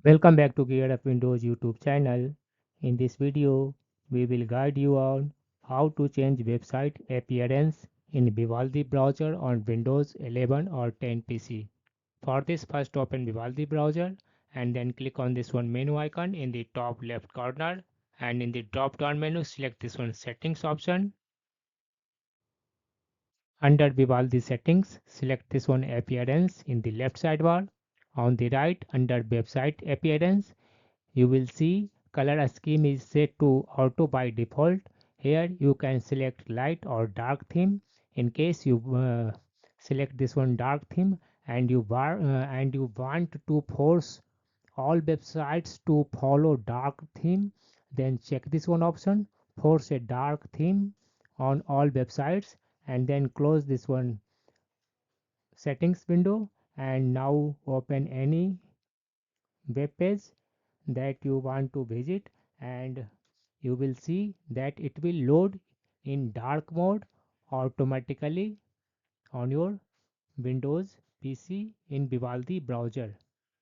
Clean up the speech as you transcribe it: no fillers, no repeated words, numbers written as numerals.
Welcome back to Gear Up Windows YouTube channel. In this video, we will guide you on how to change website appearance in Vivaldi browser on Windows 11 or 10 PC. For this, first open Vivaldi browser and then click on this one menu icon in the top left corner, and in the drop down menu select this one settings option. Under Vivaldi settings, select this one appearance in the left sidebar. On the right, under website appearance, you will see color scheme is set to auto by default. Here you can select light or dark theme. In case you select this one dark theme and you want to force all websites to follow dark theme, then check this one option, force a dark theme on all websites, and then close this one settings window, and now open any web page that you want to visit, and you will see that it will load in dark mode automatically on your Windows PC in Vivaldi browser.